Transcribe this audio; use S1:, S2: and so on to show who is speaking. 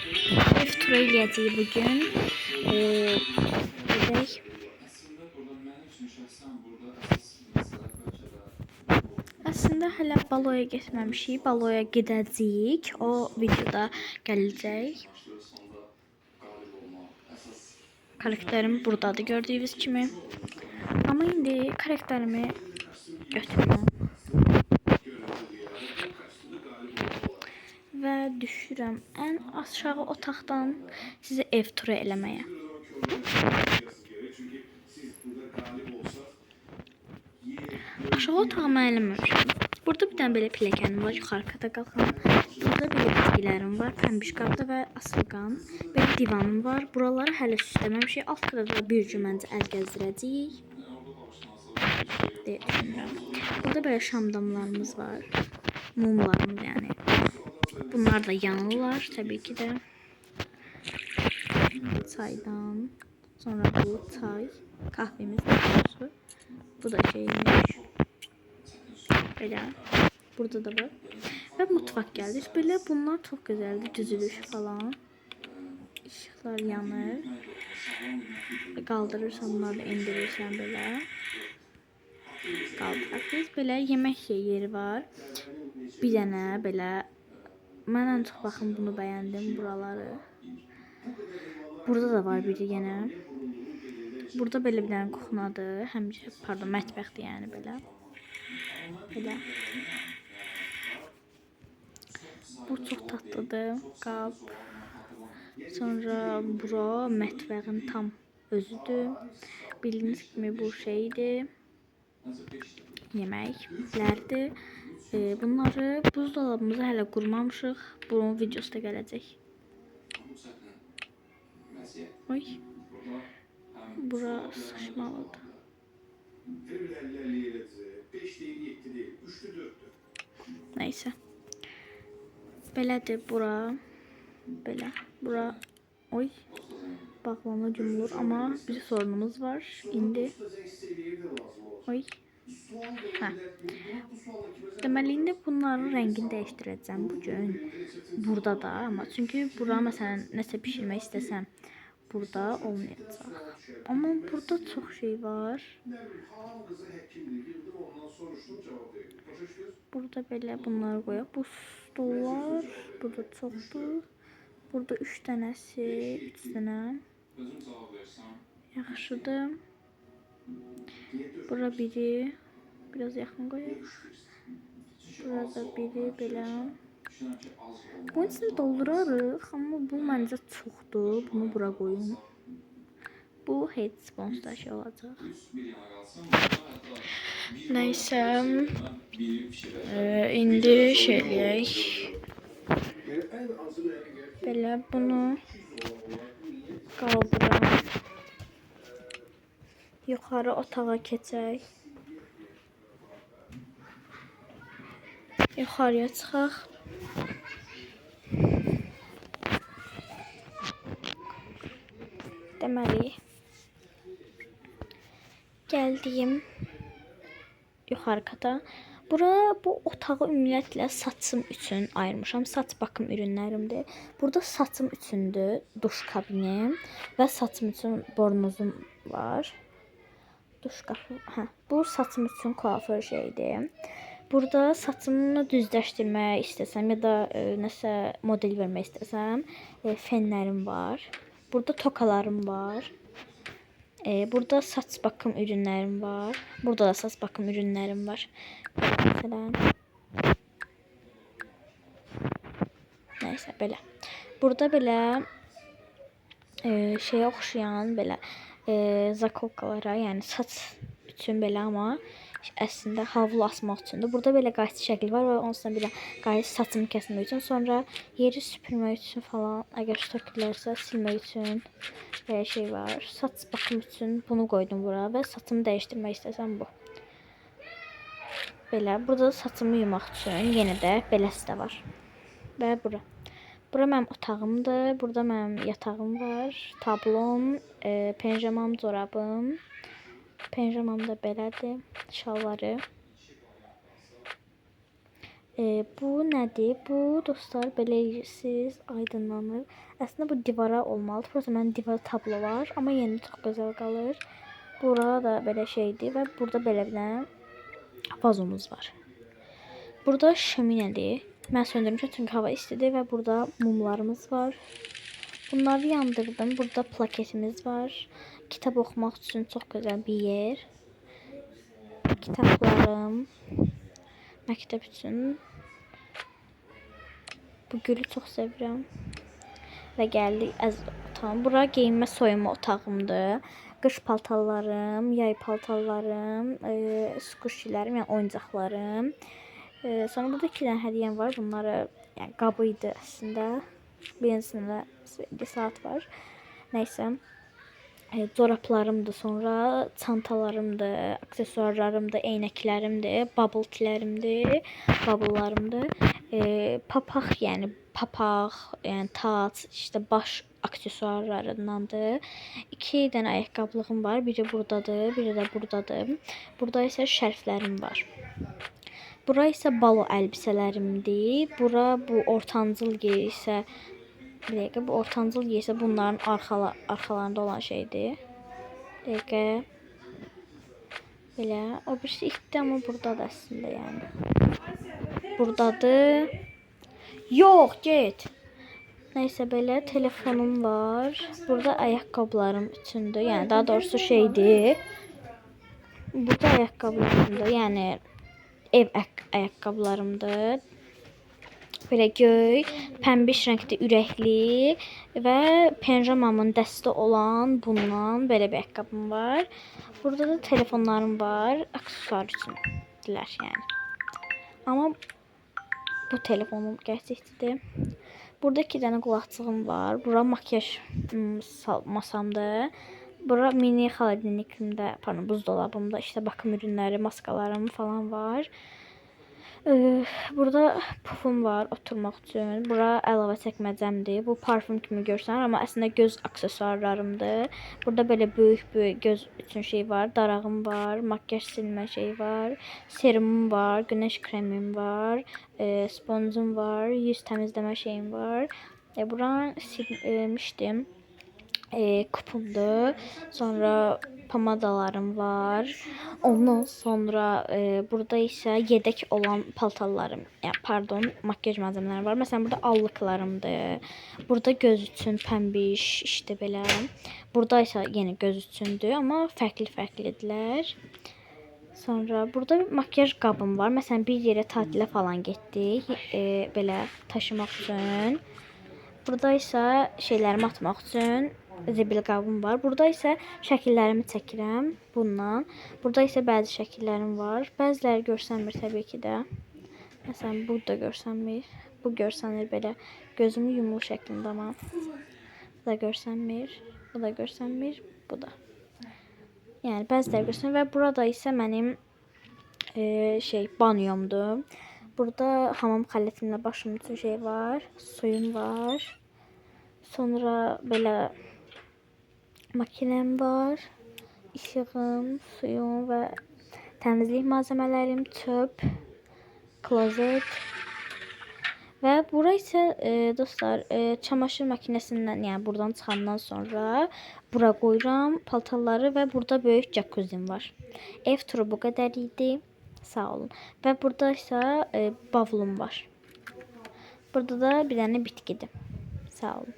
S1: Ev turu eləyəcəyik bugün. Gedək. Aslında hələ baloya getməmişik. Baloya gedəcəyik. O videoda gələcək. Karakterim buradadır gördüyünüz kimi. Amma indi karakterimi götürürəm. Və düşürəm ən aşağı otaqdan sizi ev turu eləməyə. Aşağı otağı mən eləməmişəm. Burada bir dənə belə pilləkənim var, yuxarı kata qalxan. Burada belə bitkilərim var, pəmbişqabda və asılqan. Belə divanım var. Buraları hələ süsləməmişik. Alt qıraqda bir gün məncə əl gəzdirəcəyik. Deyə düşünürəm. Burada belə şamdamlarımız var. Mumlarımız yəni. Bunlar da yanırlar təbii ki də. Çaydan. Sonra bu çay. Kahvemiz var. Bu da şeymiş. Belə. Burada da var. Və mutfaq gəldik. Belə bunlar çox gözəldir. Düzülüş falan. İşıqlar yanır. Qaldırırsan, bunları da indirirsən belə. Qaldırırıq. Belə yemək yeri var. Bir dənə belə. Mən ən çox baxın bunu bəyəndim buraları. Burada da var biri yenə. Burada belə bir dənə kuxnadır. Həmişə pardon, mətbəxdir yəni belə. Belə. Bu çox tatlıdır. Qab. Sonra bura mətbəxin tam özüdür. Bildiyiniz kimi bu şeydir. Yeməklərdir. Bunları buzdolabımıza hələ qurmamışıq. Bunun videosu da gələcək. Oy. Bura sıçmalıdır. Neyse. Belədir bura. Belə. Bura. Oy. Bağlama cümlur ama bir sorunumuz var. İndi. Oy. Hə. Deməli indi bunların rəngini dəyişdirəcəm bugün. Burada da ama çünkü bura məsələn nəsə pişirmək istəsəm burada olmayacaq. Amma burada çox şey var. Burada belə bunları qoyaq. Bu stollar burada çoxdur. Burada 3 dənəsi, 3 dənə. Yaxşıdır. Bura biri. Biraz yaxın qoyaq. Burada biri belə. Bunun içini doldurarıq, amma bu məncə çoxdur. Bunu bura qoyum. Bu head sponsor şey olacaq. Neyse. İndi şey eləyək. Belə bunu qaldıram. Yuxarı otağa keçək. Yuxarıya çıxaq. Deməli gəldiyim yuxarı kata. Bura bu otağı ümumiyyətlə saçım üçün ayırmışam. Saç bakım ürünlərimdir. Burada saçım üçündür duş kabinim və saçım üçün bornozum var. Duş kabı. Hə, bu saçım üçün kuaför şeydir. Burada saçımı düzləşdirmək istəsəm ya da nəsə model vermək istəsəm fenlərim var. Burada tokalarım var. Burada saç bakım ürünlərim var. Burada da saç bakım ürünlərim var. Mesela. Neyse belə. Burada belə şeyə oxşayan belə zakolkalara, yəni saç üçün belə amma əslində havlu asmaq üçündür. Burada belə qayçı şəkli var və onsuz belə qayçı saçımı kəsmək üçün, sonra yeri süpürmək üçün falan, əgər sökülərsə silmək üçün belə şey var. Saç bakım üçün bunu qoydum bura və saçımı dəyişdirmək istəsəm bu. Belə. Burada da saçımı yumaq üçün yenə də beləsi də var. Və bura. Bura mənim otağımdır. Burada mənim yatağım var. Tablom, penjamam, corabım. Penjamam da belədir. Şalvarı. Bu nədir? Bu dostlar belə siz aydınlanır. Əslində bu divara olmalıdır. Prosta mənim divar tablo var, amma yenə çox gözəl qalır. Bura da belə şeydir və burada belə bir dənə vazomuz var. Burada şöminədir. Mən söndürmüşəm çünki hava istidir və burada mumlarımız var. Bunları yandırdım. Burada plaketimiz var. Kitab oxumaq üçün çox gözəl bir yer. Kitablarım. Məktəb üçün. Bu gülü çox sevirəm. Və gəldik otağım. Bura geyinmə soyunma otağımdır. Qış paltarlarım, yay paltarlarım, skuşilərim, yəni oyuncaqlarım. Sonra burada 2 dənə hədiyyəm var. Bunları yəni qabı idi əslində. Birincisində saat var. Nəysə. Corablarımdır, sonra çantalarımdır, aksesuarlarımdır, eynəklərimdir, bubble-tilərimdir, bubble-larımdır. Papaq, yəni tac, işte baş aksesuarlarındandır. 2 dənə ayaqqabılığım var. Biri buradadır, biri də buradadır. Burada isə şərflərim var. Bura isə balo əlbisələrimdir. Bura bu ortancıl geysə bu ortancıl geysə bunların arxalarında olan şeydir. Dəqiqə. Belə. O birisi itdi, amma buradadır əslində yəni. Buradadır. Yox, get. Nəysə belə telefonum var. Burada ayaqqabılarım üçündür. Yəni daha doğrusu şeydir. Burada ayaqqabılarımdır. Yəni ev ayaqqabılarımdır. Belə göy, pəmbiş rəngdə ürəkli və penjamamın dəsti olan bundan belə bir ayaqqabım var. Burada da telefonlarım var, aksesuar üçündürlər yəni. Amma bu telefonum gerçəkdir. Burada 2 dənə qulaqçığım var. Bura makyaj masamdır. Bura mini xaladenikimdə, buzdolabımda işte bakım ürünləri, maskalarım falan var. Burada pufum var oturmaq üçün. Bura əlavə çəkməcəmdir. Bu parfüm kimi görsənir, amma əslində göz aksesuarlarımdır. Burada belə böyük göz üçün şey var. Darağım var, makyaj silmə şeyi var, serumum var, günəş kremim var, sponcum var, yüz təmizləmə şeyim var. Buranı silmişdim. Kupumdur. Sonra pomadalarım var. Ondan sonra burada isə yedək olan paltarlarım, makyaj malzəmələri var. Məsələn, burada allıqlarımdır. Burada göz üçün pəmbiş, işte belə. Burada isə yenə göz üçündür, amma fərqli-fərqlidirlər. Sonra burada makyaj qabım var. Məsələn, bir yerə tatilə falan getdik, belə taşımaq üçün. Burada isə şeylərimi atmaq üçün zibil qabım var. Burada isə şəkillərimi çəkirəm bundan. Burada isə bəzi şəkillərim var. Bəziləri görsənmir təbii ki də. Məsələn, bu da görsənmir. Bu görsənir belə gözümü yumulu şəklində, amma bu da görsənmir. Bu da görsənmir. Bu da. Yəni bəziləri görsənir və burada isə mənim banyomdur. Burada hamam xələtimlə başım üçün şey var. Suyum var. Sonra belə makinem var. İşığım, suyum və təmizlik malzemələrim, çöp, klozet. Və bura isə dostlar çamaşır makinəsindən, yəni buradan çıxandan sonra bura qoyuram paltarları və burada böyük jacuzzim var. Ev turu bu qədər idi. Sağ olun. Və burada isə bavulum var. Burada da bir dənə bitkidir. Sağ olun.